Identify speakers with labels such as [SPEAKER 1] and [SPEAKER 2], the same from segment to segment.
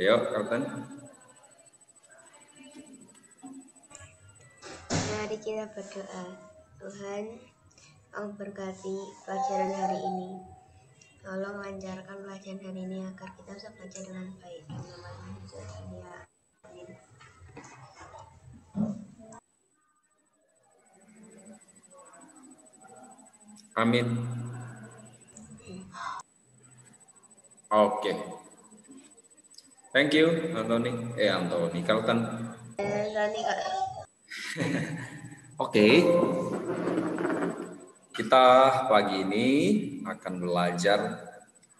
[SPEAKER 1] Ayo, Kalten.
[SPEAKER 2] Mari kita berdoa. Tuhan, Engkau berkati pelajaran hari ini. Tolong lancarkan pelajaran hari ini agar kita bisa belajar dengan baik. Dalam nama Tuhan Yesus, ya. Amin.
[SPEAKER 1] Amin. Oke. Thank you, Anthony. Anthony, Kalten. Oke. Kita pagi ini akan belajar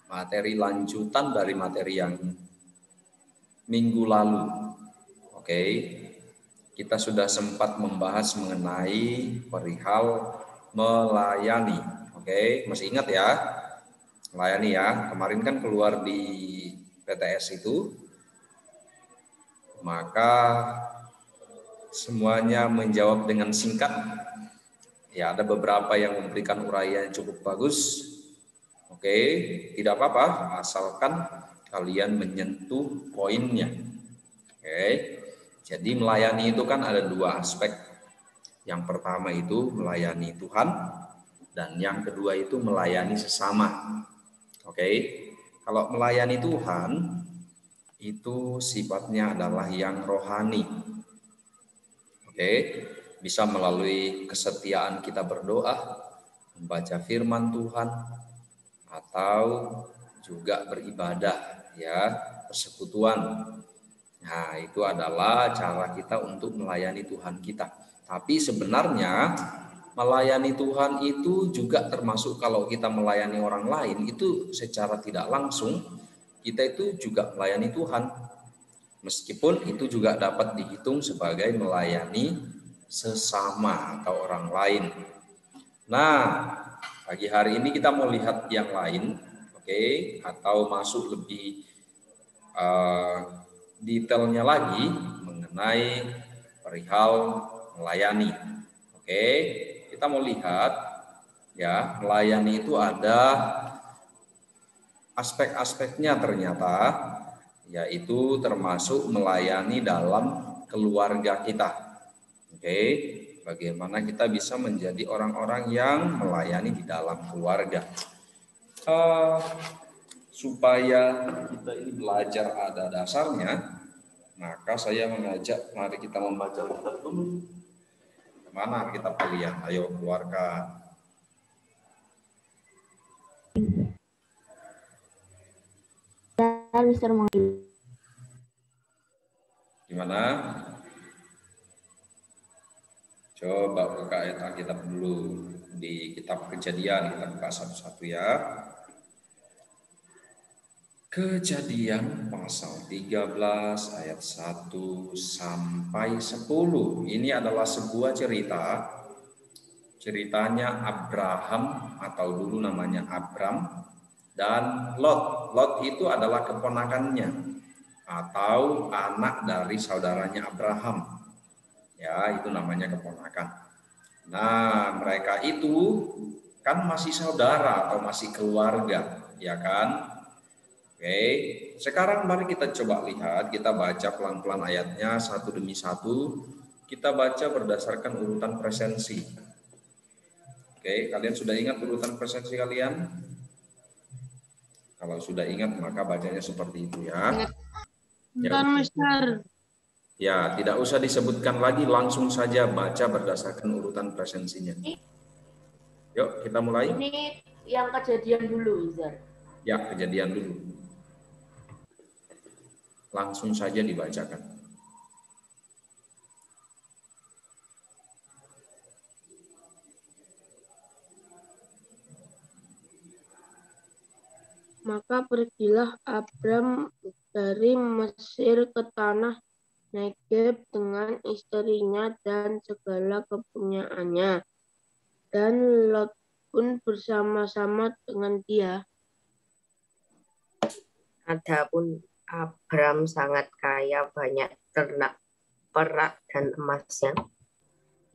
[SPEAKER 1] materi lanjutan dari materi yang minggu lalu. Oke. Kita sudah sempat membahas mengenai perihal melayani. Oke, masih ingat ya? Melayani ya. Kemarin kan keluar di PTS itu. Maka semuanya menjawab dengan singkat. Ya, ada beberapa yang memberikan uraian yang cukup bagus. Oke, tidak apa-apa, asalkan kalian menyentuh poinnya. Oke, jadi melayani itu kan ada dua aspek. Yang pertama itu melayani Tuhan, dan yang kedua itu melayani sesama. Oke, kalau melayani Tuhan, itu sifatnya adalah yang rohani. Oke, bisa melalui kesetiaan kita berdoa, membaca firman Tuhan, atau juga beribadah, ya, persekutuan. Nah, itu adalah cara kita untuk melayani Tuhan kita. Tapi sebenarnya melayani Tuhan itu juga termasuk kalau kita melayani orang lain, itu secara tidak langsung kita itu juga melayani Tuhan. Meskipun itu juga dapat dihitung sebagai melayani sesama atau orang lain. Nah, pagi hari ini kita mau lihat yang lain, oke, atau masuk lebih detailnya lagi mengenai perihal melayani. Oke, kita mau lihat ya, melayani itu ada aspek-aspeknya ternyata, yaitu termasuk melayani dalam keluarga kita. Oke, bagaimana kita bisa menjadi orang-orang yang melayani di dalam keluarga. Supaya kita ini belajar ada dasarnya, maka saya mengajak mari kita membaca kitab dulu. Mana kitab kalian? Ayo keluarkan. Gimana? Coba buka ayat Alkitab dulu di kitab Kejadian, kita buka satu-satu ya. Kejadian pasal 13 ayat 1 sampai 10. Ini adalah sebuah cerita. Ceritanya Abraham atau dulu namanya Abram dan Lot. Lot itu adalah keponakannya atau anak dari saudaranya Abraham. Ya, itu namanya keponakan. Nah, mereka itu kan masih saudara atau masih keluarga, ya kan? Oke, sekarang mari kita coba lihat, kita baca pelan-pelan ayatnya satu demi satu. Kita baca berdasarkan urutan presensi. Oke, kalian sudah ingat urutan presensi kalian? Kalau sudah ingat, maka bacanya seperti itu ya. Ya, tidak usah disebutkan lagi, langsung saja baca berdasarkan urutan presensinya. Yuk, kita mulai.
[SPEAKER 3] Ini yang kejadian dulu, Zar.
[SPEAKER 1] Ya, kejadian dulu. Langsung saja dibacakan.
[SPEAKER 4] Maka pergilah Abram dari Mesir ke tanah Negeb dengan istrinya dan segala kepunyaannya, dan Lot pun bersama-sama dengan dia.
[SPEAKER 5] Adapun Abram sangat kaya banyak ternak, perak, dan emasnya.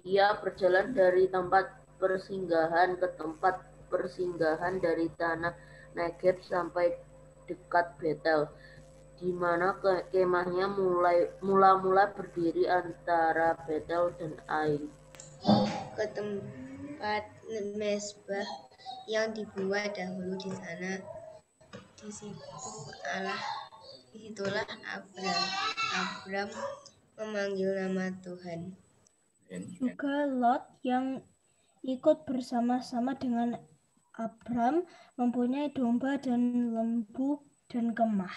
[SPEAKER 3] Ia berjalan dari tempat persinggahan ke tempat persinggahan dari tanah Negeb sampai dekat Betel. di mana kemahnya mula-mula berdiri antara Betel dan Ai.
[SPEAKER 2] Ke tempat mezbah yang dibuat dahulu di sana. Disitulah Abram memanggil nama Tuhan.
[SPEAKER 6] Juga Lot yang ikut bersama-sama dengan Abram mempunyai domba dan lembu dan kemah.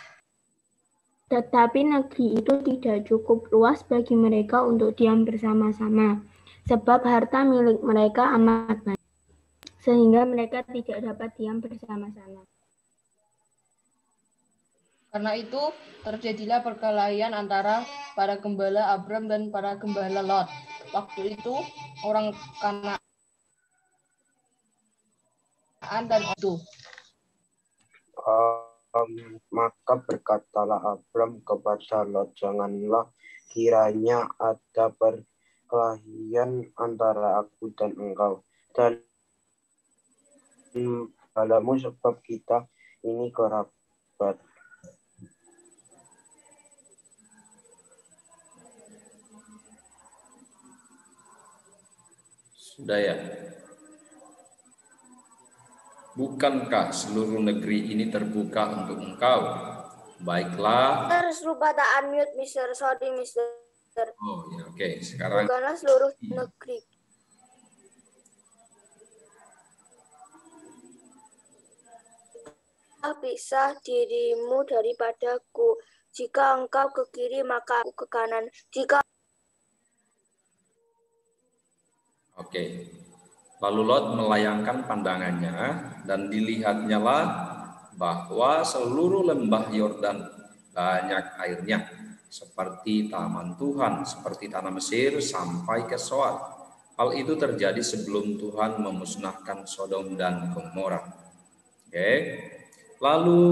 [SPEAKER 7] Tetapi negeri itu tidak cukup luas bagi mereka untuk diam bersama-sama, sebab harta milik mereka amat banyak, sehingga mereka tidak dapat diam bersama-sama.
[SPEAKER 8] Karena itu terjadilah perkelahian antara para gembala Abram dan para gembala Lot. Waktu itu orang Kanaan dan itu.
[SPEAKER 9] Maka berkatalah Abram kepada Lot, janganlah kiranya ada perkelahian antara aku dan engkau dan gembalamu, sebab kita ini kerabat.
[SPEAKER 1] Sudah ya? Bukankah seluruh negeri ini terbuka untuk engkau? Baiklah.
[SPEAKER 10] Terus lupa tak unmute, Mister. Sorry, Mister.
[SPEAKER 1] Oh ya, oke. Sekarang
[SPEAKER 10] bukanlah seluruh negeri. Pisah dirimu daripadaku. Jika engkau ke kiri, maka aku ke kanan.
[SPEAKER 1] Oke. Lalu Lot melayangkan pandangannya dan dilihatnya lah bahwa seluruh lembah Yordan banyak airnya, seperti taman Tuhan, seperti tanah Mesir sampai ke Soar. Hal itu terjadi sebelum Tuhan memusnahkan Sodom dan Gomora. Oke. Lalu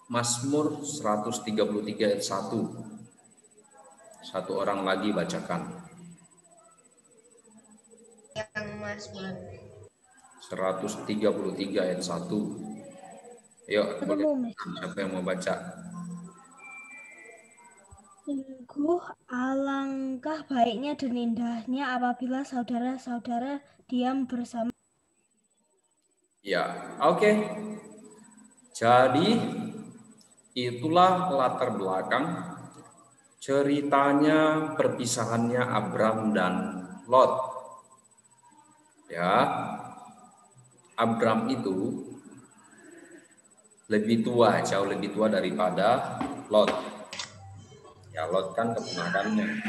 [SPEAKER 1] Mazmur 133 ayat 1. Satu orang lagi bacakan.
[SPEAKER 2] Yang Mazmur
[SPEAKER 1] 133 ayat 1. Yuk, boleh. Siapa yang mau baca?
[SPEAKER 6] Sungguh alangkah baiknya dan indahnya apabila saudara-saudara diam bersama.
[SPEAKER 1] Ya, oke. Jadi itulah latar belakang ceritanya perpisahannya Abram dan Lot. Ya, Abram itu lebih tua, jauh lebih tua daripada Lot. Ya, Lot kan keponakannya.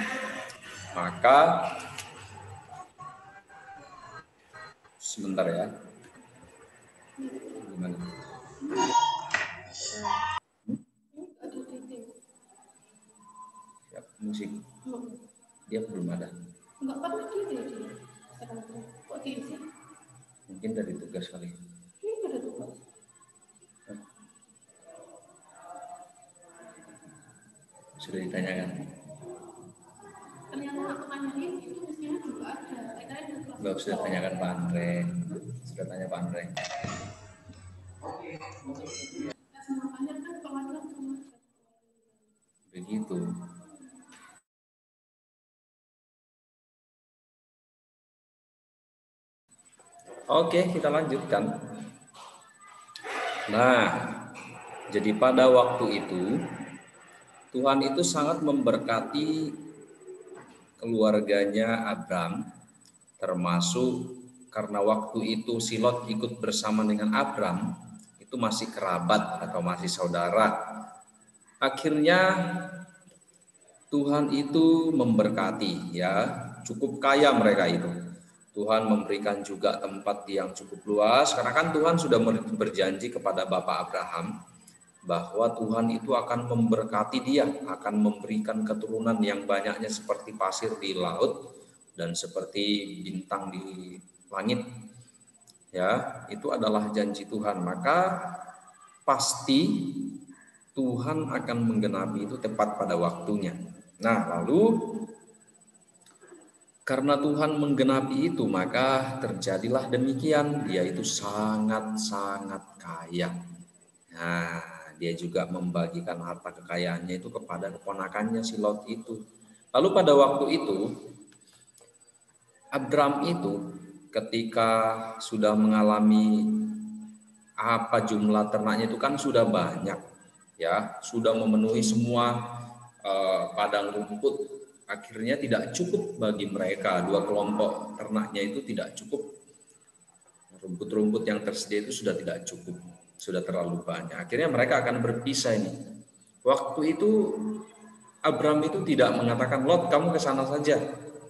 [SPEAKER 1] Maka sebentar ya. Gimana? Ya, musik. Dia belum ada. Mungkin dari tugas kali. Sudah ditanyakan. Enggak, sudah tanyakan Pak Andre. Sudah tanya Pak Andre. Begitu. Oke, kita lanjutkan. Nah, jadi pada waktu itu Tuhan itu sangat memberkati keluarganya Abram, termasuk karena waktu itu si Lot ikut bersama dengan Abram, itu masih kerabat atau masih saudara. Akhirnya Tuhan itu memberkati, ya, cukup kaya mereka itu. Tuhan memberikan juga tempat yang cukup luas, karena kan Tuhan sudah berjanji kepada Bapak Abraham bahwa Tuhan itu akan memberkati dia, akan memberikan keturunan yang banyaknya seperti pasir di laut dan seperti bintang di langit. Ya, itu adalah janji Tuhan. Maka pasti Tuhan akan menggenapi itu tepat pada waktunya. Nah, lalu karena Tuhan menggenapi itu, maka terjadilah demikian. Dia itu sangat-sangat kaya. Nah, dia juga membagikan harta kekayaannya itu kepada keponakannya si Lot itu. Lalu pada waktu itu Abram itu ketika sudah mengalami apa jumlah ternaknya itu kan sudah banyak ya, sudah memenuhi semua padang rumput, akhirnya tidak cukup bagi mereka, dua kelompok ternaknya itu tidak cukup. Rumput-rumput yang tersedia itu sudah tidak cukup, sudah terlalu banyak. Akhirnya mereka akan berpisah ini. Waktu itu Abram itu tidak mengatakan, Lot kamu ke sana saja.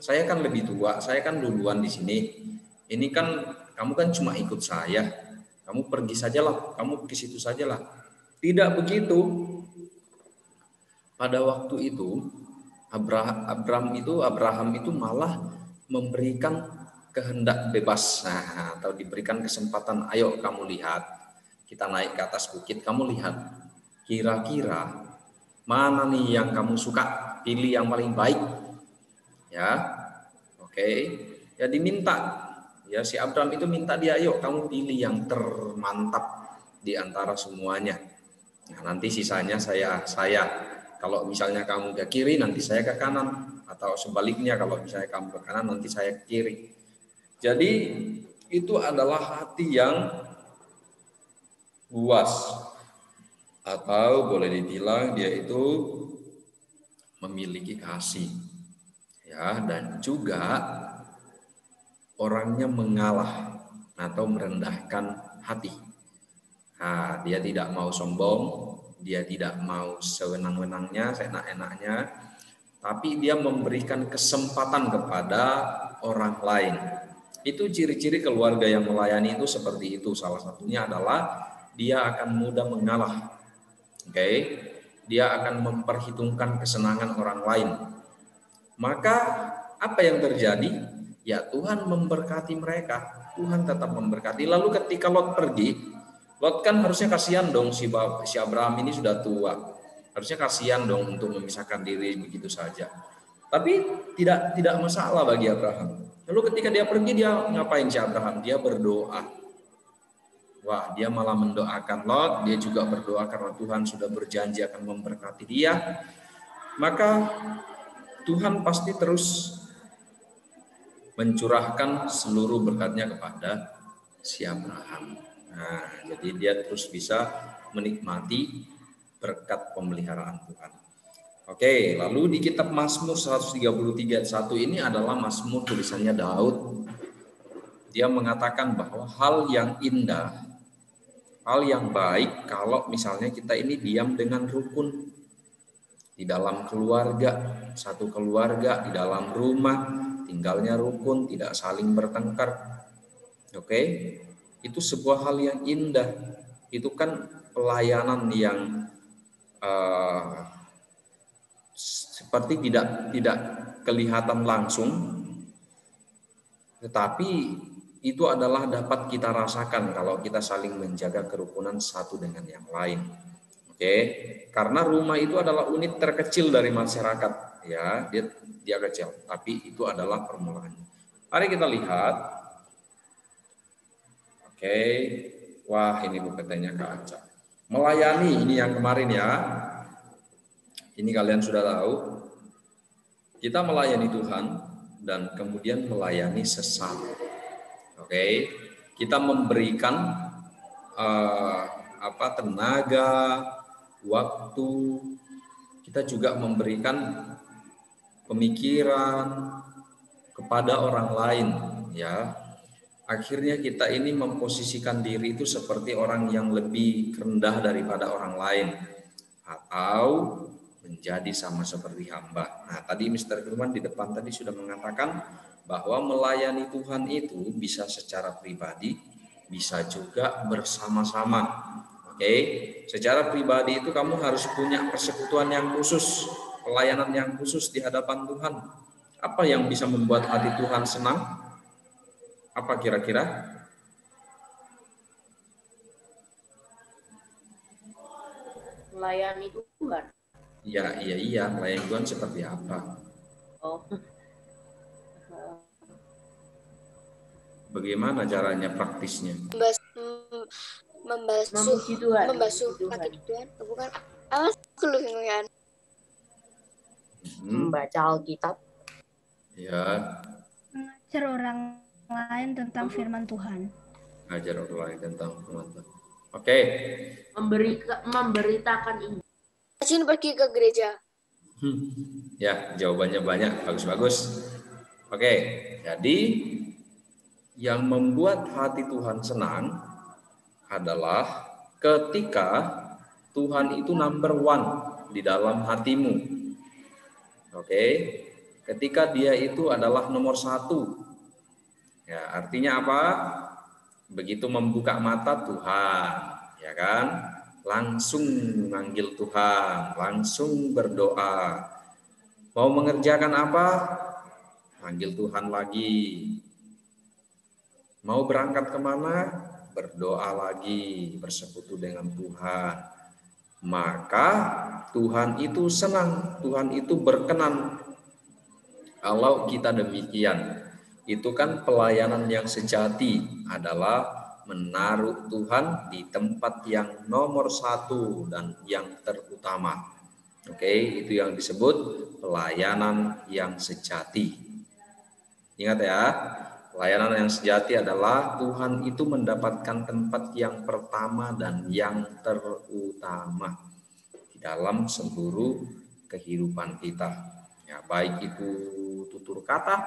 [SPEAKER 1] Saya kan lebih tua, saya kan duluan di sini. Ini kan kamu kan cuma ikut saya. Kamu pergi sajalah, kamu ke situ sajalah. Tidak begitu. Pada waktu itu Abraham itu malah memberikan kehendak bebas, atau diberikan kesempatan, ayo kamu lihat, kita naik ke atas bukit, kamu lihat kira-kira mana nih yang kamu suka, pilih yang paling baik ya. Oke, ya diminta ya, si Abraham itu minta dia, ayo kamu pilih yang termantap di antara semuanya. Nah, nanti sisanya saya kalau misalnya kamu ke kiri nanti saya ke kanan, atau sebaliknya kalau misalnya kamu ke kanan nanti saya ke kiri. Jadi itu adalah hati yang luas, atau boleh dibilang dia itu memiliki kasih ya, dan juga orangnya mengalah atau merendahkan hati. Nah, dia tidak mau sombong, dia tidak mau sewenang-wenangnya, seenak-enaknya, tapi dia memberikan kesempatan kepada orang lain. Itu ciri-ciri keluarga yang melayani itu seperti itu. Salah satunya adalah dia akan mudah mengalah. Oke, dia akan memperhitungkan kesenangan orang lain. Maka apa yang terjadi? Ya Tuhan memberkati mereka. Tuhan tetap memberkati. Lalu ketika Lot pergi, Lot kan harusnya kasihan dong, si Abraham ini sudah tua. Harusnya kasihan dong untuk memisahkan diri begitu saja. Tapi tidak masalah bagi Abraham. Lalu ketika dia pergi, dia ngapain si Abraham? Dia berdoa. Wah, dia malah mendoakan Lot. Dia juga berdoa karena Tuhan sudah berjanji akan memberkati dia. Maka Tuhan pasti terus mencurahkan seluruh berkatnya kepada si Abraham. Nah, jadi dia terus bisa menikmati berkat pemeliharaan Tuhan. Oke, lalu di kitab Mazmur 133 ayat 1 ini adalah Mazmur tulisannya Daud. Dia mengatakan bahwa hal yang indah, hal yang baik kalau misalnya kita ini diam dengan rukun di dalam keluarga, satu keluarga di dalam rumah, tinggalnya rukun, tidak saling bertengkar. Oke, itu sebuah hal yang indah. Itu kan pelayanan yang seperti tidak kelihatan langsung, tetapi itu adalah dapat kita rasakan kalau kita saling menjaga kerukunan satu dengan yang lain. Oke, karena rumah itu adalah unit terkecil dari masyarakat, ya, dia kecil, tapi itu adalah permulaannya. Mari kita lihat. Oke, wah ini buketannya Kak Aca. Melayani ini yang kemarin ya. Ini kalian sudah tahu. Kita melayani Tuhan dan kemudian melayani sesama. Oke, kita memberikan tenaga, waktu. Kita juga memberikan pemikiran kepada orang lain, ya. Akhirnya kita ini memposisikan diri itu seperti orang yang lebih rendah daripada orang lain, atau menjadi sama seperti hamba. Nah, tadi Mr. Firman di depan tadi sudah mengatakan bahwa melayani Tuhan itu bisa secara pribadi, bisa juga bersama-sama. Oke, secara pribadi itu kamu harus punya persekutuan yang khusus, pelayanan yang khusus di hadapan Tuhan. Apa yang bisa membuat hati Tuhan senang? Apa kira-kira?
[SPEAKER 3] Melayani Tuhan.
[SPEAKER 1] Iya, melayani Tuhan seperti apa?
[SPEAKER 3] Oh.
[SPEAKER 1] Bagaimana caranya praktisnya?
[SPEAKER 3] Memuji Tuhan.
[SPEAKER 10] membasuh
[SPEAKER 3] Memuji Tuhan.
[SPEAKER 10] kaki Tuhan. Bukan. Awas dulu ya.
[SPEAKER 5] Membaca Alkitab.
[SPEAKER 1] Ya,
[SPEAKER 6] Mengajar orang lain tentang firman Tuhan.
[SPEAKER 1] ngajar orang lain tentang firman Tuhan. Oke.
[SPEAKER 3] Memberitakan Injil.
[SPEAKER 10] Rajin pergi ke gereja.
[SPEAKER 1] Ya, jawabannya banyak, bagus-bagus. Oke, jadi yang membuat hati Tuhan senang adalah ketika Tuhan itu number one di dalam hatimu. Oke, ketika dia itu adalah nomor satu. Ya, artinya apa? Begitu membuka mata Tuhan, ya kan? Langsung manggil Tuhan, langsung berdoa. Mau mengerjakan apa? Panggil Tuhan lagi. Mau berangkat kemana? Berdoa lagi, bersekutu dengan Tuhan. Maka Tuhan itu senang, Tuhan itu berkenan. Kalau kita demikian, itu kan pelayanan yang sejati adalah menaruh Tuhan di tempat yang nomor satu dan yang terutama. Oke, itu yang disebut pelayanan yang sejati. Ingat ya, pelayanan yang sejati adalah Tuhan itu mendapatkan tempat yang pertama dan yang terutama di dalam seluruh kehidupan kita. Ya, baik itu tutur kata,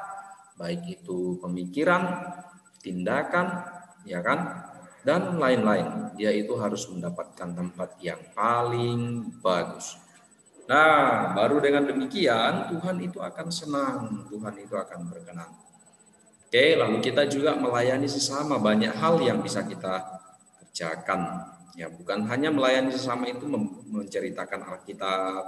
[SPEAKER 1] baik itu pemikiran, tindakan, ya kan, dan lain-lain. Dia itu harus mendapatkan tempat yang paling bagus. Nah, baru dengan demikian Tuhan itu akan senang, Tuhan itu akan berkenan. Oke, lalu kita juga melayani sesama, banyak hal yang bisa kita kerjakan. Ya, bukan hanya melayani sesama itu menceritakan Alkitab,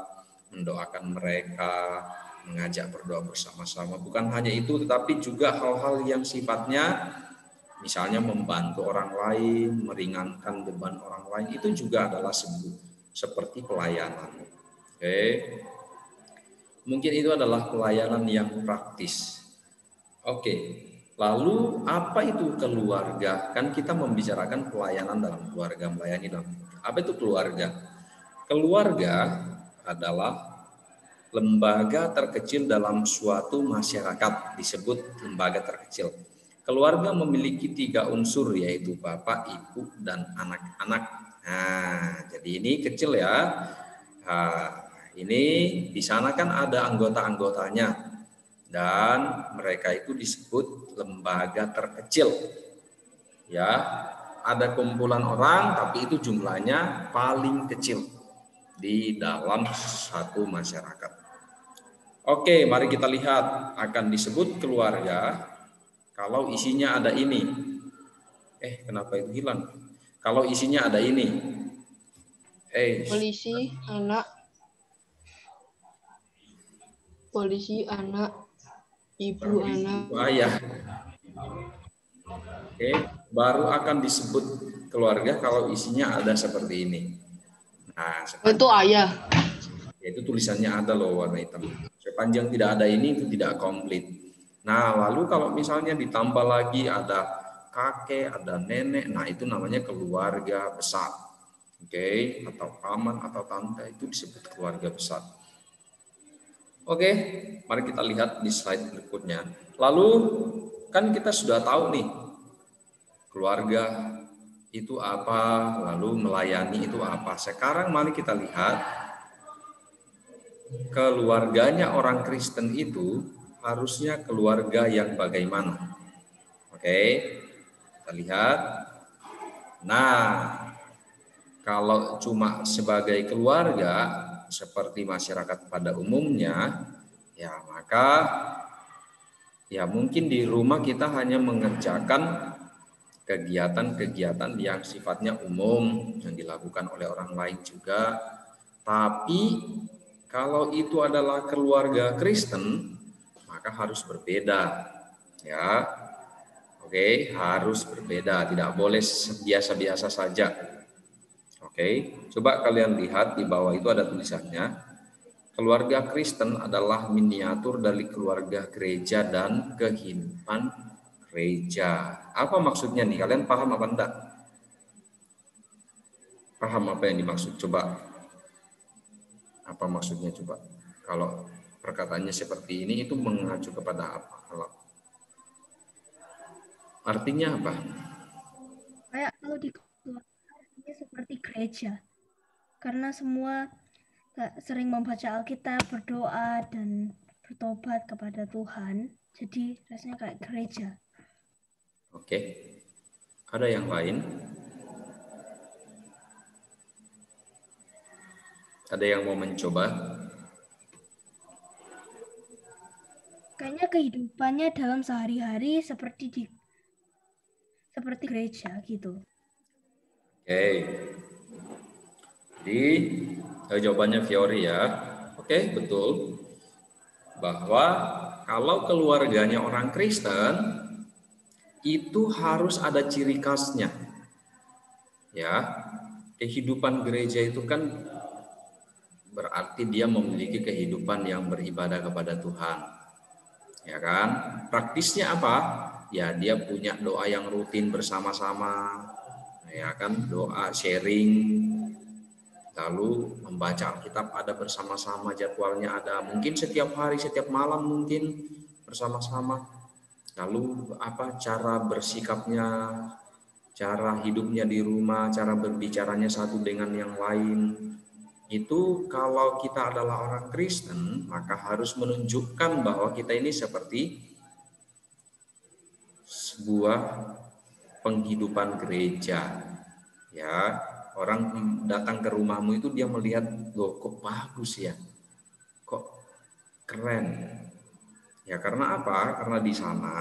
[SPEAKER 1] mendoakan mereka, mengajak berdoa bersama-sama. Bukan hanya itu, tetapi juga hal-hal yang sifatnya misalnya membantu orang lain, meringankan beban orang lain, itu juga adalah seperti pelayanan. Oke. Mungkin itu adalah pelayanan yang praktis. Oke. Lalu apa itu keluarga? Kan kita membicarakan pelayanan dalam keluarga, melayani dalam keluarga. Apa itu keluarga? Keluarga adalah lembaga terkecil dalam suatu masyarakat, disebut lembaga terkecil. Keluarga memiliki 3 unsur, yaitu bapak, ibu, dan anak-anak. Nah, jadi ini kecil ya. Nah, ini di sana kan ada anggota-anggotanya, dan mereka itu disebut lembaga terkecil. Ya, ada kumpulan orang, tapi itu jumlahnya paling kecil di dalam satu masyarakat. Oke, mari kita lihat, akan disebut keluarga kalau isinya ada ini. Kenapa itu hilang? Kalau isinya ada ini.
[SPEAKER 8] Polisi, anak, ibu, anak.
[SPEAKER 1] Ayah. Oke, baru akan disebut keluarga kalau isinya ada seperti ini. Nah,
[SPEAKER 8] itu ayah.
[SPEAKER 1] Itu tulisannya ada loh warna hitam. Sepanjang tidak ada ini itu tidak komplit. Nah, lalu kalau misalnya ditambah lagi ada kakek, ada nenek, nah itu namanya keluarga besar. Oke, atau paman atau tante, itu disebut keluarga besar. Oke, mari kita lihat di slide berikutnya. Lalu kan kita sudah tahu nih keluarga itu apa, lalu melayani itu apa. Sekarang mari kita lihat keluarganya orang Kristen itu harusnya keluarga yang bagaimana. Oke, kita lihat. Nah, kalau cuma sebagai keluarga seperti masyarakat pada umumnya, ya maka ya mungkin di rumah kita hanya mengerjakan kegiatan-kegiatan yang sifatnya umum yang dilakukan oleh orang lain juga. Tapi kalau itu adalah keluarga Kristen, maka harus berbeda. Ya. Oke, harus berbeda, tidak boleh biasa-biasa saja. Oke, coba kalian lihat di bawah itu ada tulisannya. Keluarga Kristen adalah miniatur dari keluarga gereja dan kehidupan gereja. Apa maksudnya nih? Kalian paham apa enggak? Paham apa yang dimaksud? Coba. Apa maksudnya coba? Kalau perkataannya seperti ini itu mengacu kepada apa? Kalau artinya apa?
[SPEAKER 6] Kayak kalau di artinya seperti gereja. Karena semua sering membaca Alkitab, berdoa, dan bertobat kepada Tuhan. Jadi rasanya kayak gereja.
[SPEAKER 1] Oke. Ada yang lain? Ada yang mau mencoba?
[SPEAKER 6] Kayaknya kehidupannya dalam sehari-hari seperti gereja gitu.
[SPEAKER 1] Oke. Jadi jawabannya Fiori ya. Oke, betul. Bahwa kalau keluarganya orang Kristen itu harus ada ciri khasnya. Ya. Kehidupan gereja itu kan berarti dia memiliki kehidupan yang beribadah kepada Tuhan. Ya kan? Praktisnya apa? Ya dia punya doa yang rutin bersama-sama. Ya kan? Doa sharing. Lalu membaca Alkitab ada bersama-sama, jadwalnya ada. Mungkin setiap hari, setiap malam mungkin bersama-sama. Lalu apa cara bersikapnya, cara hidupnya di rumah, cara berbicaranya satu dengan yang lain. Itu kalau kita adalah orang Kristen, maka harus menunjukkan bahwa kita ini seperti sebuah penghidupan gereja. Ya, orang datang ke rumahmu itu dia melihat, loh kok bagus ya, kok keren. Ya karena apa? Karena di sana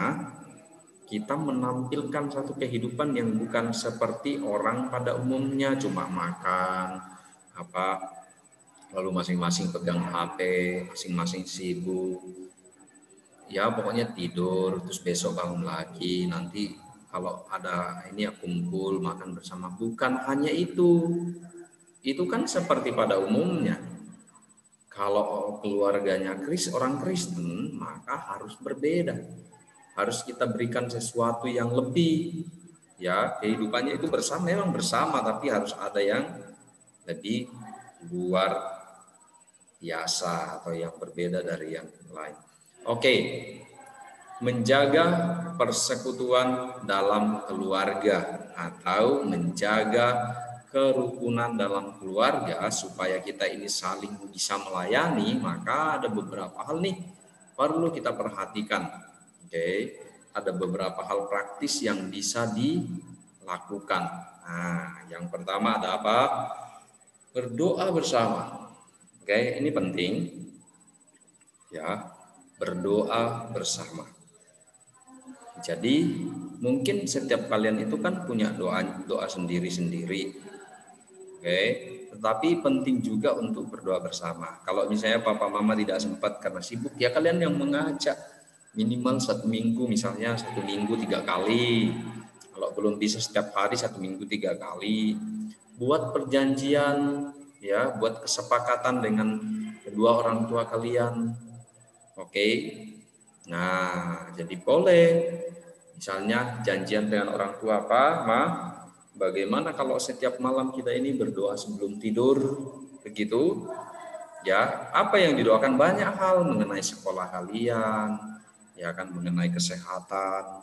[SPEAKER 1] kita menampilkan satu kehidupan yang bukan seperti orang pada umumnya, cuma makan, lalu masing-masing pegang HP, masing-masing sibuk. Ya pokoknya tidur, terus besok bangun lagi, nanti kalau ada ini ya kumpul makan bersama. Bukan hanya itu kan seperti pada umumnya. Kalau keluarganya orang Kristen, maka harus berbeda. Harus kita berikan sesuatu yang lebih. Ya, kehidupannya itu bersama, memang bersama, tapi harus ada yang lebih luar biasa atau yang berbeda dari yang lain. Oke. Menjaga persekutuan dalam keluarga atau menjaga kerukunan dalam keluarga supaya kita ini saling bisa melayani, maka ada beberapa hal nih perlu kita perhatikan. Oke, ada beberapa hal praktis yang bisa dilakukan. Nah, yang pertama ada apa? Berdoa bersama. Oke, ini penting. Ya, berdoa bersama. Jadi mungkin setiap kalian itu kan punya doa sendiri-sendiri. Oke, tetapi penting juga untuk berdoa bersama. Kalau misalnya papa mama tidak sempat karena sibuk, ya kalian yang mengajak minimal 1 minggu, misalnya 1 minggu 3 kali. Kalau belum bisa setiap hari 1 minggu 3 kali. Buat perjanjian, ya, buat kesepakatan dengan kedua orang tua kalian. Oke. Nah, jadi boleh misalnya janjian dengan orang tua, bagaimana kalau setiap malam kita ini berdoa sebelum tidur, begitu? Ya, apa yang didoakan? Banyak hal mengenai sekolah kalian, ya kan, mengenai kesehatan,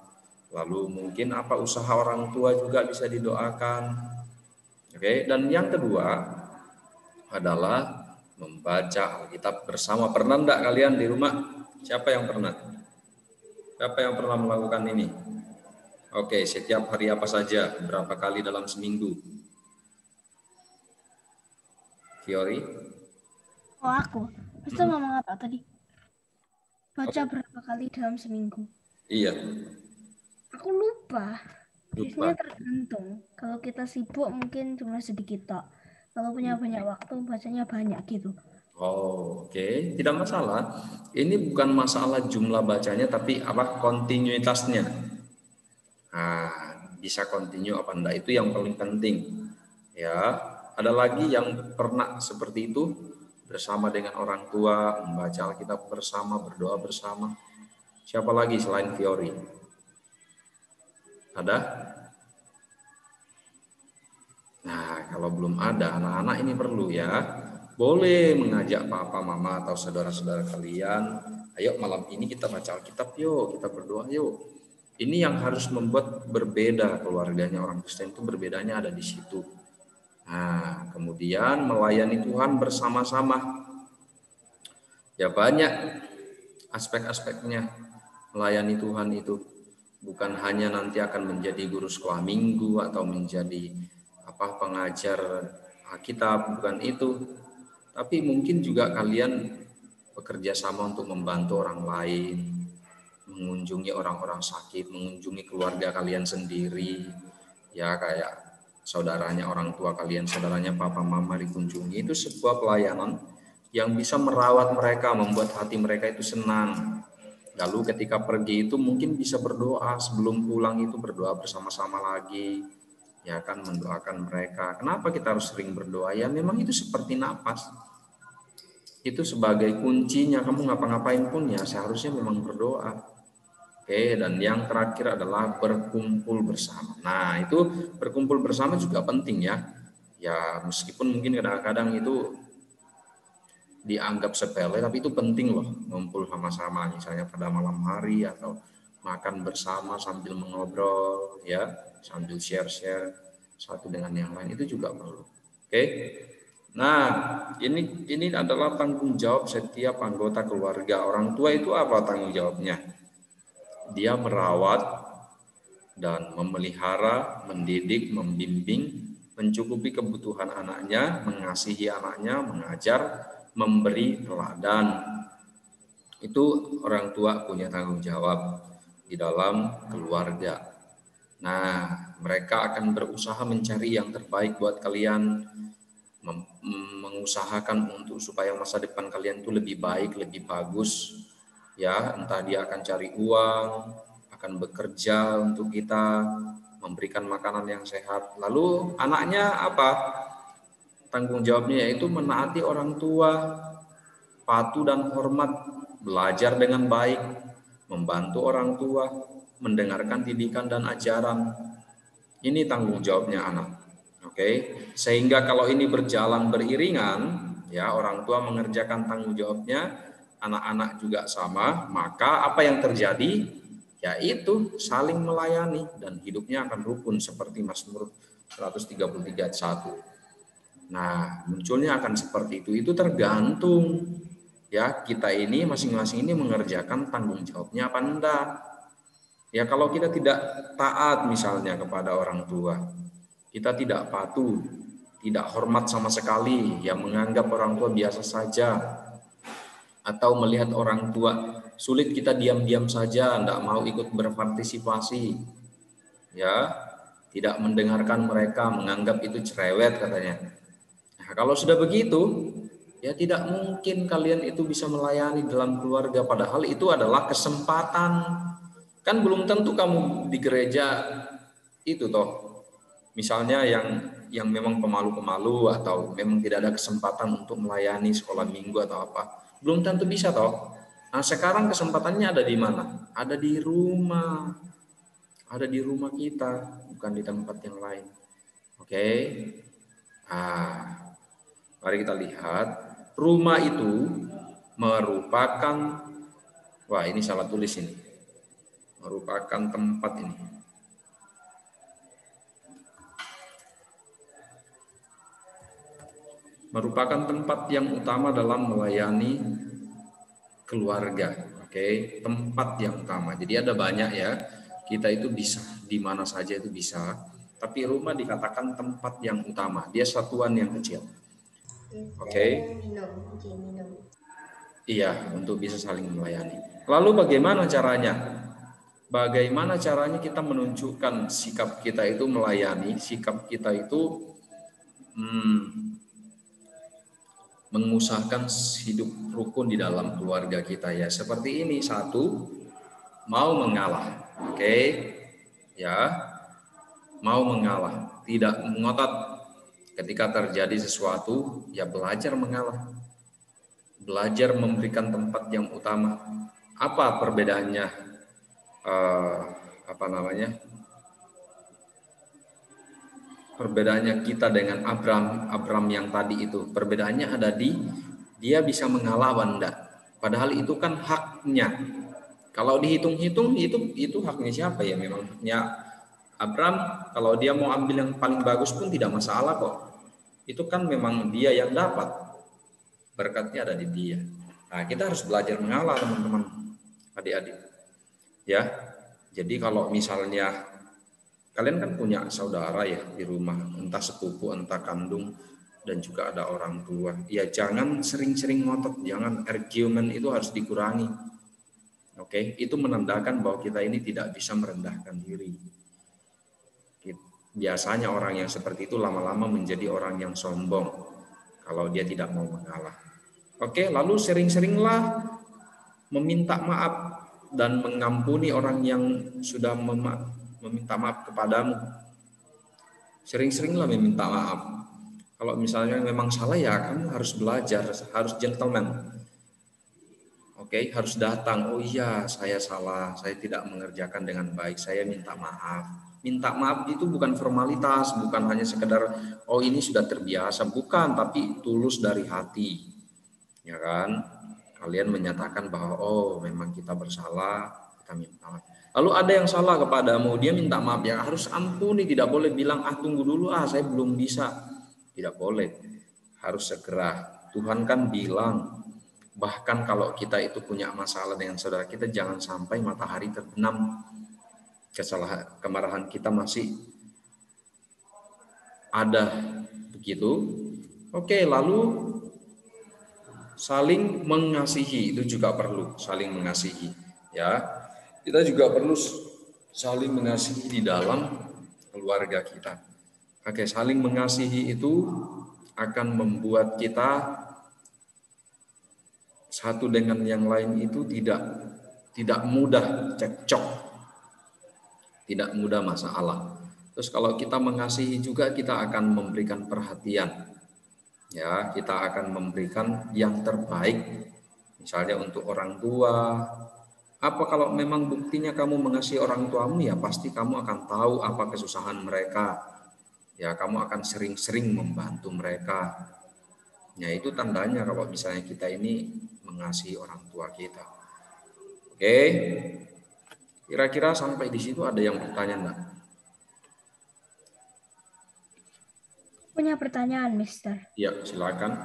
[SPEAKER 1] lalu mungkin apa usaha orang tua juga bisa didoakan. Oke, dan yang kedua adalah membaca Alkitab bersama. Pernah enggak kalian di rumah? Siapa yang pernah? Siapa yang pernah melakukan ini? Oke, setiap hari apa saja? Berapa kali dalam seminggu? Fiori?
[SPEAKER 6] Oh aku. Terus ngomong apa tadi? Baca berapa kali dalam seminggu?
[SPEAKER 1] Iya.
[SPEAKER 6] Aku lupa. Biasanya tergantung. Kalau kita sibuk mungkin cuma sedikit tok. Kalau punya banyak waktu bacanya banyak gitu.
[SPEAKER 1] Oh, oke. Tidak masalah. Ini bukan masalah jumlah bacanya, tapi apa kontinuitasnya. Nah, bisa continue apa enggak, itu yang paling penting. Ya, ada lagi yang pernah seperti itu bersama dengan orang tua, membaca Alkitab bersama, berdoa bersama. Siapa lagi selain Fiori? Ada? Nah, kalau belum ada, anak-anak ini perlu ya. Boleh mengajak papa, mama, atau saudara-saudara kalian. Ayo malam ini kita baca Alkitab yuk, kita berdoa yuk. Ini yang harus membuat berbeda keluarganya orang Kristen itu, berbedanya ada di situ. Nah, kemudian melayani Tuhan bersama-sama. Ya banyak aspek-aspeknya melayani Tuhan itu. Bukan hanya nanti akan menjadi guru sekolah minggu atau menjadi pengajar Alkitab, bukan itu. Tapi mungkin juga kalian bekerja sama untuk membantu orang lain, mengunjungi orang-orang sakit, mengunjungi keluarga kalian sendiri, ya kayak saudaranya orang tua kalian, saudaranya papa mama dikunjungi. Itu sebuah pelayanan yang bisa merawat mereka, membuat hati mereka itu senang. Lalu ketika pergi itu mungkin bisa berdoa, sebelum pulang itu berdoa bersama-sama lagi, ya kan, mendoakan mereka. Kenapa kita harus sering berdoa? Ya memang itu seperti napas. Itu sebagai kuncinya, kamu ngapa-ngapain pun ya seharusnya memang berdoa. Oke, dan yang terakhir adalah berkumpul bersama. Nah, itu berkumpul bersama juga penting ya. Ya, meskipun mungkin kadang-kadang itu dianggap sepele, tapi itu penting loh, ngumpul sama-sama. Misalnya pada malam hari atau makan bersama sambil mengobrol, ya, sambil share-share satu dengan yang lain, itu juga perlu. Oke. Nah, ini adalah tanggung jawab setiap anggota keluarga. Orang tua itu apa tanggung jawabnya? Dia merawat dan memelihara, mendidik, membimbing, mencukupi kebutuhan anaknya, mengasihi anaknya, mengajar, memberi teladan. Itu orang tua punya tanggung jawab di dalam keluarga. Nah, mereka akan berusaha mencari yang terbaik buat kalian, mengusahakan untuk supaya masa depan kalian itu lebih baik, lebih bagus. Ya, entah dia akan cari uang, akan bekerja untuk kita, memberikan makanan yang sehat. Lalu anaknya apa? Tanggung jawabnya yaitu menaati orang tua, patuh dan hormat, belajar dengan baik, membantu orang tua, mendengarkan didikan dan ajaran. Ini tanggung jawabnya anak. Oke, sehingga kalau ini berjalan beriringan, ya orang tua mengerjakan tanggung jawabnya, anak-anak juga sama, maka apa yang terjadi? Yaitu saling melayani dan hidupnya akan rukun seperti Mazmur 133 ayat 1. Nah, munculnya akan seperti itu. Itu tergantung ya kita ini masing-masing ini mengerjakan tanggung jawabnya apa enggak. Ya kalau kita tidak taat misalnya kepada orang tua, kita tidak patuh, tidak hormat sama sekali, yang menganggap orang tua biasa saja, atau melihat orang tua sulit kita diam-diam saja, tidak mau ikut berpartisipasi, ya, tidak mendengarkan mereka, menganggap itu cerewet katanya. Nah, kalau sudah begitu, ya tidak mungkin kalian itu bisa melayani dalam keluarga, padahal itu adalah kesempatan. Kan belum tentu kamu di gereja itu toh, misalnya yang memang pemalu-pemalu atau memang tidak ada kesempatan untuk melayani sekolah minggu atau apa, belum tentu bisa toh. Nah, sekarang kesempatannya ada di mana? Ada di rumah. Ada di rumah kita, bukan di tempat yang lain. Oke. Nah, mari kita lihat. Rumah itu merupakan, wah ini salah tulis ini. Merupakan tempat ini. Merupakan tempat yang utama dalam melayani keluarga. Oke, tempat yang utama. Jadi ada banyak ya. Kita itu bisa di mana saja itu bisa, tapi rumah dikatakan tempat yang utama. Dia satuan yang kecil. Oke. Iya, untuk bisa saling melayani. Lalu bagaimana caranya? Bagaimana caranya kita menunjukkan sikap kita itu melayani, sikap kita itu mengusahakan hidup rukun di dalam keluarga kita ya. Seperti ini, satu, mau mengalah. Oke. Ya. Mau mengalah, tidak mengotot. Ketika terjadi sesuatu, ya belajar mengalah. Belajar memberikan tempat yang utama. Apa perbedaannya? perbedaannya kita dengan Abram yang tadi itu? Perbedaannya ada di dia bisa mengalah enggak. Padahal itu kan haknya. Kalau dihitung-hitung itu haknya siapa ya? Memang haknya Abram. Kalau dia mau ambil yang paling bagus pun tidak masalah kok. Itu kan memang dia yang dapat. Berkatnya ada di dia. Nah, kita harus belajar mengalah, teman-teman, adik-adik. Ya. Jadi kalau misalnya kalian kan punya saudara ya di rumah, entah sepupu, entah kandung, dan juga ada orang tua. Ya jangan sering-sering ngotot, jangan argumen itu harus dikurangi. Oke, itu menandakan bahwa kita ini tidak bisa merendahkan diri. Biasanya orang yang seperti itu lama-lama menjadi orang yang sombong kalau dia tidak mau mengalah. Oke, lalu sering-seringlah meminta maaf dan mengampuni orang yang sudah meminta maaf kepadamu. Sering-seringlah meminta maaf. Kalau misalnya memang salah ya kamu harus belajar, harus gentleman. Oke, harus datang. Oh iya, saya salah, saya tidak mengerjakan dengan baik, saya minta maaf. Minta maaf itu bukan formalitas, bukan hanya sekedar oh ini sudah terbiasa, bukan, tapi tulus dari hati. Ya kan? Kalian menyatakan bahwa oh memang kita bersalah, kita minta maaf. Lalu ada yang salah kepadamu, dia minta maaf, ya harus ampuni, tidak boleh bilang tunggu dulu saya belum bisa. Tidak boleh, harus segera. Tuhan kan bilang, bahkan kalau kita itu punya masalah dengan saudara kita, jangan sampai matahari terbenam. Kemarahan kita masih ada, begitu. Oke, lalu saling mengasihi itu juga perlu, saling mengasihi. Ya, kita juga perlu saling mengasihi di dalam keluarga kita. Oke, saling mengasihi itu akan membuat kita satu dengan yang lain itu tidak mudah cekcok, tidak mudah masalah. Terus kalau kita mengasihi juga kita akan memberikan perhatian. Ya, kita akan memberikan yang terbaik. Misalnya untuk orang tua. Apa kalau memang buktinya kamu mengasihi orang tuamu, ya pasti kamu akan tahu apa kesusahan mereka. Ya, kamu akan sering-sering membantu mereka. Ya, itu tandanya kalau misalnya kita ini mengasihi orang tua kita. Oke. Kira-kira sampai di situ ada yang bertanya enggak?
[SPEAKER 6] Punya pertanyaan, Mister.
[SPEAKER 1] Ya, silakan.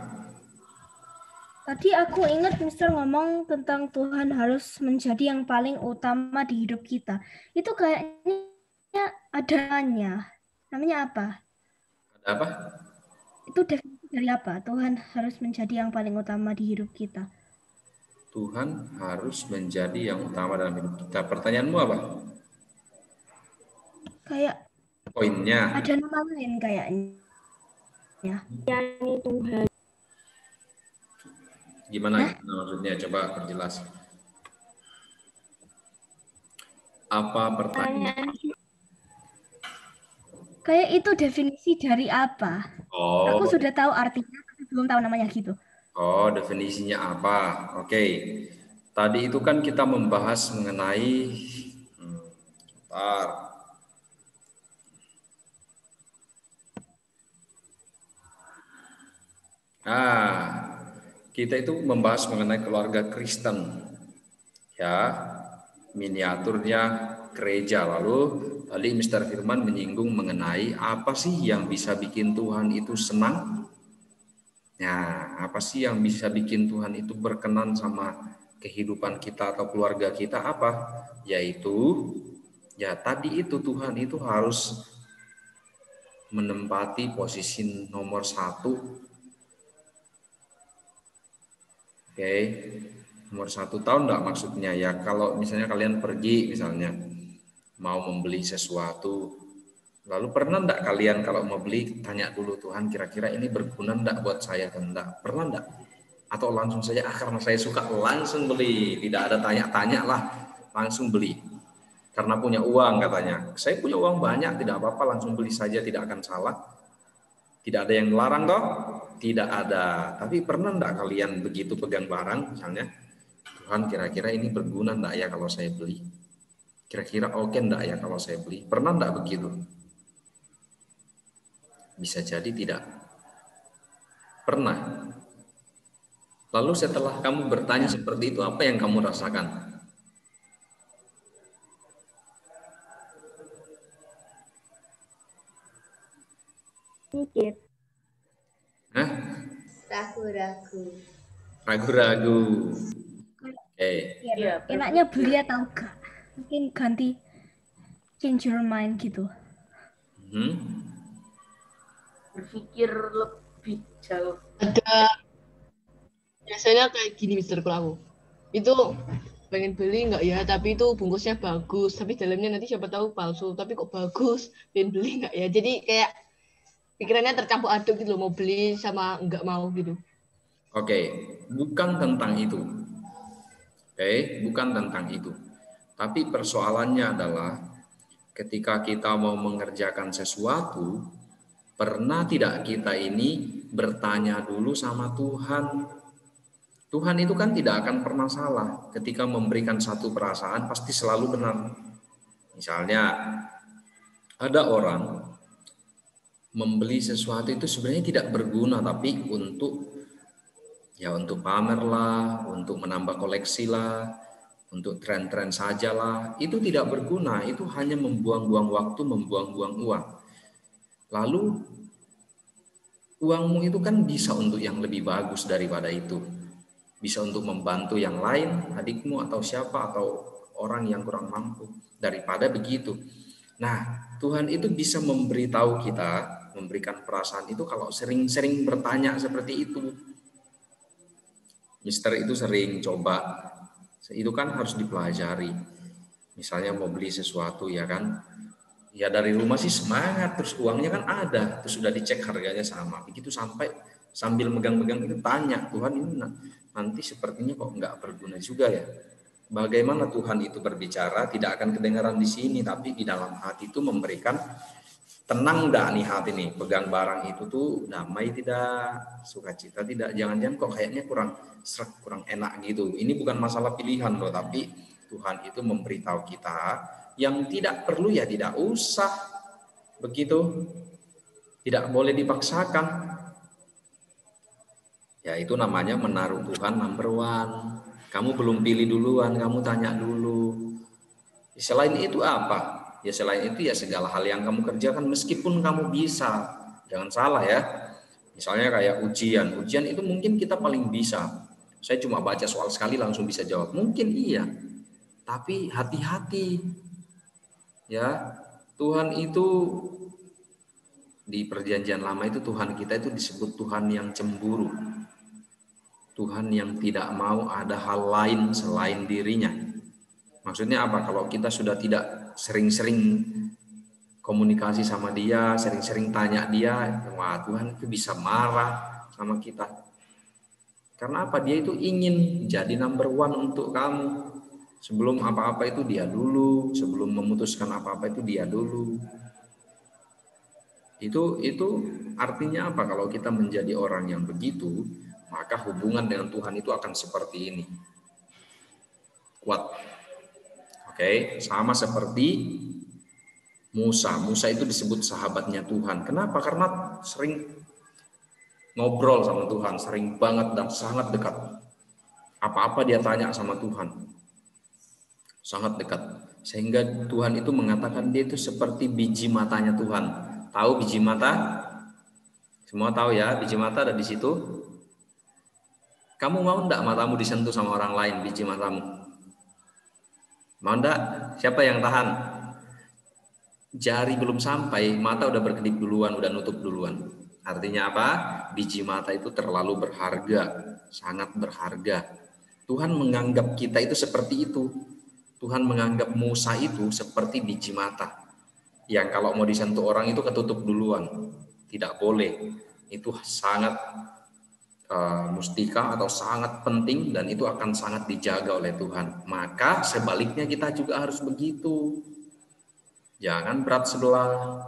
[SPEAKER 6] Tadi aku ingat Mister ngomong tentang Tuhan harus menjadi yang paling utama di hidup kita. Itu kayaknya adanya. Namanya apa?
[SPEAKER 1] Ada apa?
[SPEAKER 6] Itu definisi dari apa? Tuhan harus menjadi yang paling utama di hidup kita.
[SPEAKER 1] Tuhan harus menjadi yang utama dalam hidup kita. Pertanyaanmu apa?
[SPEAKER 6] Kayak
[SPEAKER 1] poinnya.
[SPEAKER 6] Ada nama lain kayaknya.
[SPEAKER 7] Yani Tuhan.
[SPEAKER 1] Gimana maksudnya? Coba perjelas. Apa pertanyaan?
[SPEAKER 6] Kayak itu definisi dari apa?
[SPEAKER 1] Oh.
[SPEAKER 6] Aku sudah tahu artinya, tapi belum tahu namanya gitu.
[SPEAKER 1] Oh, definisinya apa? Oke. Tadi itu kan kita membahas mengenai kita itu membahas mengenai keluarga Kristen. Ya, miniaturnya gereja. Lalu tadi Mr. Firman menyinggung mengenai apa sih yang bisa bikin Tuhan itu senang? Nah, apa sih yang bisa bikin Tuhan itu berkenan sama kehidupan kita atau keluarga kita? Apa? Yaitu, ya tadi itu Tuhan itu harus menempati posisi nomor 1. Oke, nomor 1 tahun enggak maksudnya ya kalau misalnya kalian pergi misalnya mau membeli sesuatu, lalu pernah enggak kalian kalau mau beli tanya dulu Tuhan kira-kira ini berguna enggak buat saya atau enggak? Pernah enggak? Atau langsung saja karena saya suka langsung beli, tidak ada tanya-tanya lah, langsung beli karena punya uang katanya. Saya punya uang banyak, tidak apa-apa langsung beli saja, tidak akan salah. Tidak ada yang melarang toh? Tidak ada. Tapi pernah enggak kalian begitu pegang barang misalnya, Tuhan kira-kira ini berguna enggak ya kalau saya beli? Kira-kira oke enggak ya kalau saya beli? Pernah enggak begitu? Bisa jadi tidak pernah. Lalu setelah kamu bertanya seperti itu, apa yang kamu rasakan?
[SPEAKER 7] Mikir.
[SPEAKER 1] Hah?
[SPEAKER 2] Ragu-ragu.
[SPEAKER 1] Ragu-ragu. Oke.
[SPEAKER 6] Ya, enaknya beli atau enggak? Mungkin ganti change your mind gitu.
[SPEAKER 3] Berpikir lebih jauh.
[SPEAKER 8] Ada biasanya kayak gini Mister kalau aku. Itu pengen beli nggak ya, tapi itu bungkusnya bagus, tapi dalamnya nanti siapa tahu palsu, tapi kok bagus, pengen beli nggak ya? Jadi kayak pikirannya tercampur aduk gitu loh, mau beli sama nggak mau gitu.
[SPEAKER 1] Oke, bukan tentang itu. Oke, bukan tentang itu. Tapi persoalannya adalah ketika kita mau mengerjakan sesuatu, pernah tidak kita ini bertanya dulu sama Tuhan? Tuhan itu kan tidak akan pernah salah. Ketika memberikan satu perasaan pasti selalu benar. Misalnya ada orang membeli sesuatu itu sebenarnya tidak berguna, tapi untuk pamer lah, untuk menambah koleksi lah, untuk tren-tren saja lah, itu tidak berguna. Itu hanya membuang-buang waktu, membuang-buang uang. Lalu uangmu itu kan bisa untuk yang lebih bagus daripada itu. Bisa untuk membantu yang lain, adikmu atau siapa, atau orang yang kurang mampu, daripada begitu. Nah, Tuhan itu bisa memberitahu kita, memberikan perasaan itu kalau sering-sering bertanya seperti itu. Mister itu sering coba, itu kan harus dipelajari. Misalnya mau beli sesuatu ya kan, ya dari rumah sih semangat, terus uangnya kan ada, terus sudah dicek harganya sama. Begitu sampai sambil megang-megang itu tanya, Tuhan ini nanti sepertinya kok nggak berguna juga ya. Bagaimana Tuhan itu berbicara tidak akan kedengaran di sini, tapi di dalam hati itu memberikan tenang dah nih hati nih, pegang barang itu tuh damai tidak, sukacita tidak, jangan-jangan kok kayaknya kurang srek, kurang enak gitu. Ini bukan masalah pilihan loh, tapi Tuhan itu memberitahu kita yang tidak perlu ya tidak usah begitu, tidak boleh dipaksakan. Ya itu namanya menaruh Tuhan number one. Kamu belum pilih duluan, kamu tanya dulu. Selain itu apa? Ya selain itu ya segala hal yang kamu kerjakan meskipun kamu bisa. Jangan salah ya. Misalnya kayak ujian itu mungkin kita paling bisa. Saya cuma baca soal sekali langsung bisa jawab. Mungkin iya. Tapi hati-hati. Ya, Tuhan itu di perjanjian lama itu Tuhan kita itu disebut Tuhan yang cemburu. Tuhan yang tidak mau ada hal lain selain dirinya. Maksudnya apa? Kalau kita sudah tidak sering-sering komunikasi sama dia, sering-sering tanya dia, wah Tuhan itu bisa marah sama kita. Karena apa? Dia itu ingin jadi number one untuk kamu. Sebelum apa-apa itu dia dulu, sebelum memutuskan apa-apa itu dia dulu. Itu artinya apa? Kalau kita menjadi orang yang begitu, maka hubungan dengan Tuhan itu akan seperti ini. Kuat. Oke, sama seperti Musa. Musa itu disebut sahabatnya Tuhan. Kenapa? Karena sering ngobrol sama Tuhan, sering banget dan sangat dekat. Apa-apa dia tanya sama Tuhan. Sangat dekat. Sehingga Tuhan itu mengatakan dia itu seperti biji matanya Tuhan. Tahu biji mata? Semua tahu ya, biji mata ada di situ. Kamu mau enggak matamu disentuh sama orang lain, biji matamu? Mau enggak? Siapa yang tahan? Jari belum sampai, mata udah berkedip duluan, udah nutup duluan. Artinya apa? Biji mata itu terlalu berharga, sangat berharga. Tuhan menganggap kita itu seperti itu. Tuhan menganggap Musa itu seperti biji mata. Yang kalau mau disentuh orang itu ketutup duluan. Tidak boleh. Itu sangat mustika atau sangat penting dan itu akan sangat dijaga oleh Tuhan. Maka sebaliknya kita juga harus begitu. Jangan berat sebelah.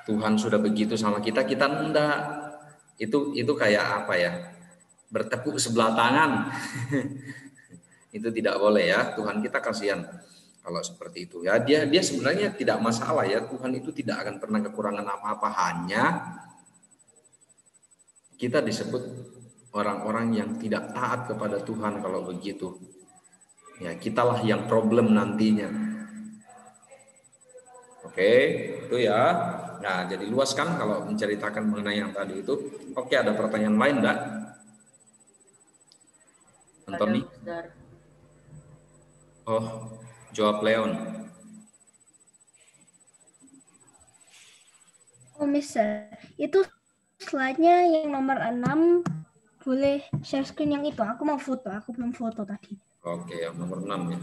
[SPEAKER 1] Tuhan sudah begitu sama kita, kita enggak. Itu kayak apa ya? Bertepuk sebelah tangan. Itu tidak boleh ya. Tuhan kita kasihan kalau seperti itu ya. Dia sebenarnya tidak masalah ya. Tuhan itu tidak akan pernah kekurangan apa-apa, hanya kita disebut orang-orang yang tidak taat kepada Tuhan kalau begitu. Ya, kitalah yang problem nantinya. Oke, itu ya. Nah, jadi luas kan kalau menceritakan mengenai yang tadi itu. Oke, ada pertanyaan lain enggak? Anthony? Oh, jawab Leon.
[SPEAKER 6] Oh, Mister, itu slide-nya yang nomor 6 boleh share screen yang itu. Aku mau foto, aku belum foto tadi.
[SPEAKER 1] Oke, yang nomor 6 ya.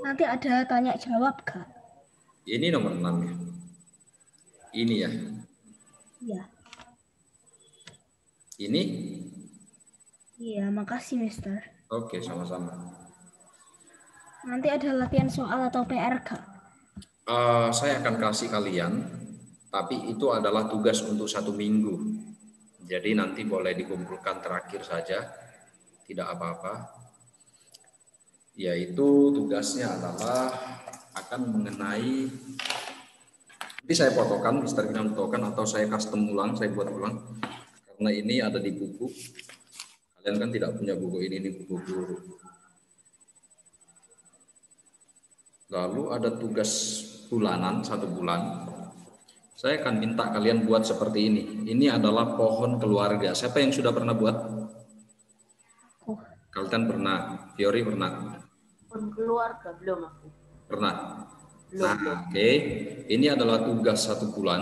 [SPEAKER 6] Nanti ada tanya jawab, Kak.
[SPEAKER 1] Ini nomor 6 ya. Ini ya.
[SPEAKER 6] Iya.
[SPEAKER 1] Ini?
[SPEAKER 6] Iya, makasih, Mister.
[SPEAKER 1] Oke, sama-sama.
[SPEAKER 6] Nanti ada latihan soal atau PR, Kak?
[SPEAKER 1] Saya akan kasih kalian, tapi itu adalah tugas untuk 1 minggu. Jadi nanti boleh dikumpulkan terakhir saja, tidak apa-apa. Yaitu tugasnya adalah akan mengenai, nanti saya fotokan, Mister Kinan fotokan atau saya custom ulang, saya buat ulang. Karena ini ada di buku. Kalian kan tidak punya buku ini buku guru. Lalu ada tugas bulanan 1 bulan. Saya akan minta kalian buat seperti ini. Ini adalah pohon keluarga. Siapa yang sudah pernah buat? Kalian pernah? Fiori pernah?
[SPEAKER 3] Pohon keluarga belum aku.
[SPEAKER 1] Pernah?
[SPEAKER 3] Belum.
[SPEAKER 1] Nah, oke. Ini adalah tugas 1 bulan.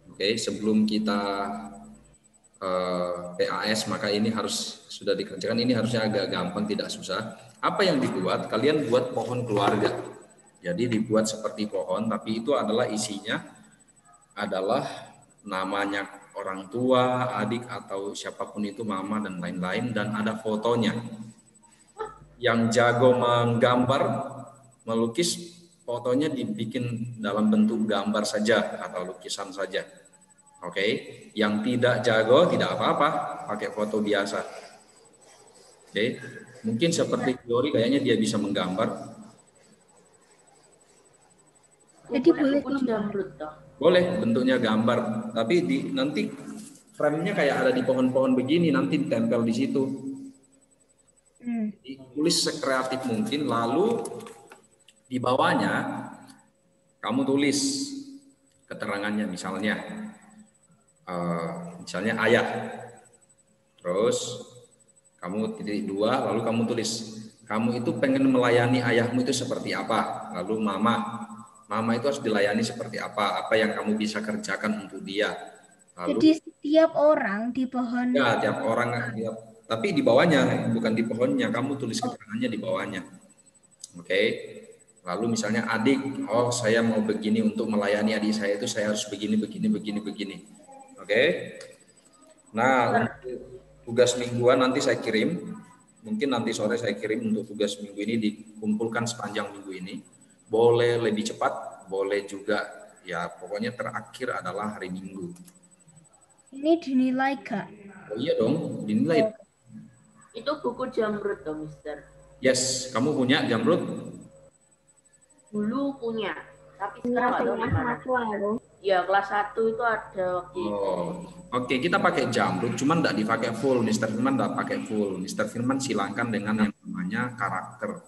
[SPEAKER 1] Oke, sebelum kita PAS, maka ini harus sudah dikerjakan. Ini harusnya agak gampang, tidak susah. Apa yang dibuat? Kalian buat pohon keluarga. Jadi dibuat seperti pohon, tapi itu adalah isinya adalah namanya orang tua, adik atau siapapun itu, mama dan lain-lain, dan ada fotonya. Yang jago menggambar, melukis, fotonya dibikin dalam bentuk gambar saja atau lukisan saja. Oke, yang tidak jago tidak apa-apa, pakai foto biasa. Oke, mungkin seperti teori kayaknya dia bisa menggambar.
[SPEAKER 6] Jadi boleh
[SPEAKER 1] Boleh bentuknya gambar, tapi nanti frame-nya kayak ada di pohon-pohon begini, nanti ditempel di situ. Tulis sekreatif mungkin, lalu di bawahnya kamu tulis keterangannya, misalnya ayah, terus kamu titik 2, lalu kamu tulis kamu itu pengen melayani ayahmu itu seperti apa, lalu mama itu harus dilayani seperti apa yang kamu bisa kerjakan untuk dia. Lalu,
[SPEAKER 6] jadi setiap orang di pohon.
[SPEAKER 1] Ya, tiap orang, tapi di bawahnya, bukan di pohonnya, kamu tulis keterangannya di bawahnya. Oke. Lalu misalnya adik, saya mau begini untuk melayani adik saya itu saya harus begini. Oke. Nah, untuk tugas mingguan nanti saya kirim, mungkin nanti sore saya kirim untuk tugas minggu ini dikumpulkan sepanjang minggu ini. Boleh lebih cepat, boleh juga ya pokoknya terakhir adalah hari Minggu.
[SPEAKER 6] Ini dinilai, Kak?
[SPEAKER 1] Oh iya dong, dinilai.
[SPEAKER 3] Itu buku Jamrud dong, Mister.
[SPEAKER 1] Yes, kamu punya Jamrud?
[SPEAKER 3] Dulu punya, tapi sekarang nggak tahu di mana. Ya, kelas 1 itu ada waktu itu.
[SPEAKER 1] Oke, kita pakai Jamrud, cuman nggak dipakai full. Mr. Firman nggak pakai full. Mr. Firman silakan dengan yang namanya karakter.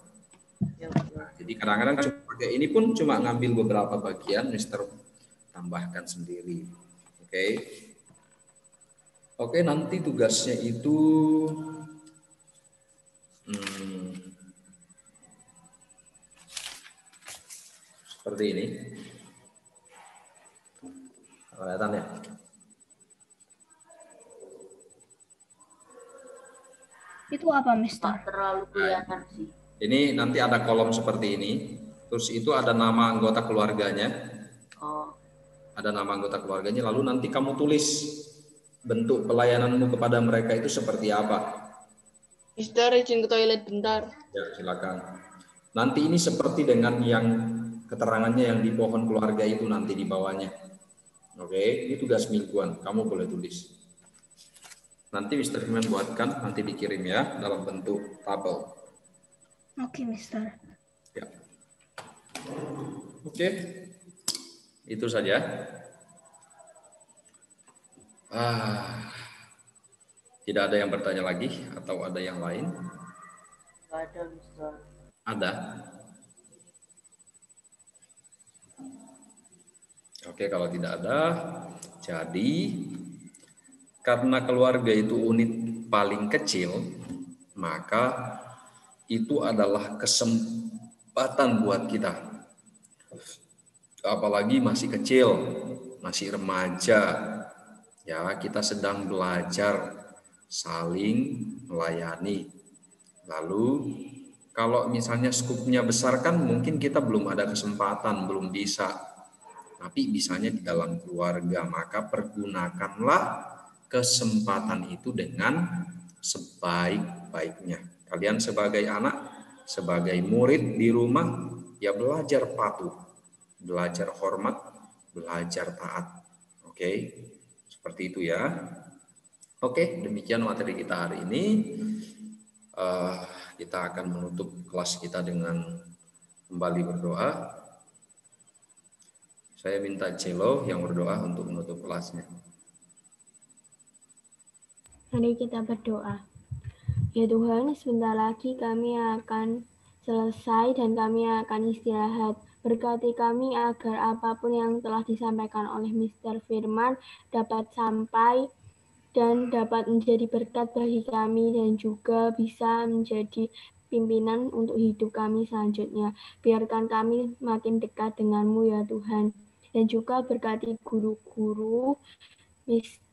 [SPEAKER 1] Nah, jadi kadang-kadang cuma pakai ini pun cuma ngambil beberapa bagian, Mr. tambahkan sendiri. Oke, nanti tugasnya itu seperti ini. Kelihatan ya?
[SPEAKER 6] Itu apa, Mister?
[SPEAKER 3] Terlalu kelihatan sih.
[SPEAKER 1] Ini nanti ada kolom seperti ini. Terus itu ada nama anggota keluarganya. Ada nama anggota keluarganya. Lalu nanti kamu tulis bentuk pelayananmu kepada mereka itu seperti apa.
[SPEAKER 8] Mister, izin ke toilet bentar.
[SPEAKER 1] Ya, silakan. Nanti ini seperti dengan yang keterangannya yang di pohon keluarga itu nanti di bawahnya. Oke, ini tugas mingguan. Kamu boleh tulis. Nanti Mr. Firman buatkan, nanti dikirim ya dalam bentuk tabel.
[SPEAKER 6] Oke, Mister.
[SPEAKER 1] Ya. Oke. Itu saja. Tidak ada yang bertanya lagi atau ada yang lain?
[SPEAKER 3] Nggak ada, Mister.
[SPEAKER 1] Ada. Oke, kalau tidak ada, jadi karena keluarga itu unit paling kecil, maka itu adalah kesempatan buat kita. Apalagi masih kecil, masih remaja, ya kita sedang belajar saling melayani. Lalu kalau misalnya skupnya besar kan mungkin kita belum ada kesempatan, belum bisa. Tapi bisanya di dalam keluarga, maka pergunakanlah kesempatan itu dengan sebaik-baiknya. Kalian sebagai anak, sebagai murid di rumah, ya belajar patuh, belajar hormat, belajar taat. Oke, seperti itu ya. Oke, demikian materi kita hari ini. Kita akan menutup kelas kita dengan kembali berdoa. Saya minta Celo yang berdoa untuk menutup kelasnya.
[SPEAKER 7] Mari kita berdoa. Ya Tuhan, sebentar lagi kami akan selesai dan kami akan istirahat. Berkati kami agar apapun yang telah disampaikan oleh Mr. Firman dapat sampai dan dapat menjadi berkat bagi kami dan juga bisa menjadi pimpinan untuk hidup kami selanjutnya. Biarkan kami makin dekat denganmu ya Tuhan. Dan juga berkati guru-guru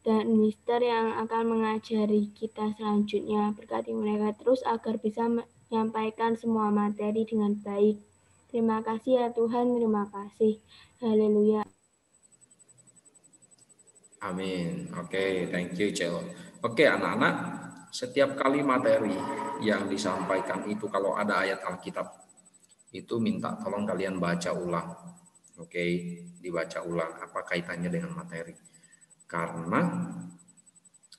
[SPEAKER 7] dan mister yang akan mengajari kita selanjutnya. Berkati mereka terus agar bisa menyampaikan semua materi dengan baik. Terima kasih ya Tuhan, terima kasih. Haleluya.
[SPEAKER 1] Amin. Oke, thank you, Celo. Oke, anak-anak, setiap kali materi yang disampaikan itu kalau ada ayat Alkitab, itu minta tolong kalian baca ulang. Oke, dibaca ulang apa kaitannya dengan materi. Karena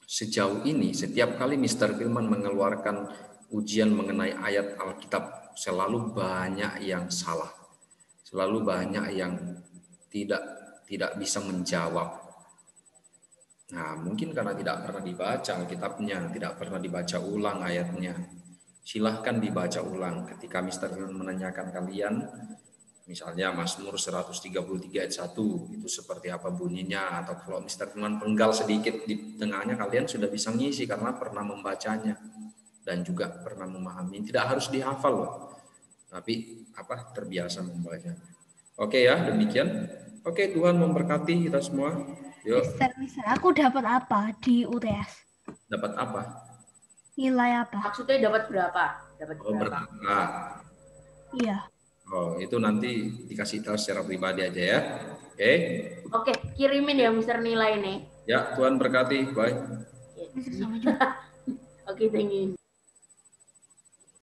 [SPEAKER 1] sejauh ini setiap kali Mr. Firman mengeluarkan ujian mengenai ayat Alkitab, selalu banyak yang salah. Selalu banyak yang tidak bisa menjawab. Nah, mungkin karena tidak pernah dibaca Alkitabnya, tidak pernah dibaca ulang ayatnya. Silahkan dibaca ulang ketika Mr. Firman menanyakan kalian, misalnya Mazmur 133 ayat 1, itu seperti apa bunyinya, atau kalau Mr. Firman penggal sedikit di tengahnya, kalian sudah bisa ngisi karena pernah membacanya dan juga pernah memahami. Tidak harus dihafal loh, tapi terbiasa membacanya. Oke ya, demikian. Oke, Tuhan memberkati kita semua. Yuk.
[SPEAKER 6] Mister, aku dapat apa di UTS?
[SPEAKER 1] Dapat apa?
[SPEAKER 6] Nilai apa?
[SPEAKER 3] Maksudnya dapat berapa? Dapat berapa?
[SPEAKER 6] Iya.
[SPEAKER 1] Oh, itu nanti dikasih tahu secara pribadi aja ya. Oke.
[SPEAKER 3] Oke, kirimin ya Mister nilai nih.
[SPEAKER 1] Ya, Tuhan berkati. Bye.
[SPEAKER 6] Sama juga.
[SPEAKER 3] Oke, thank you.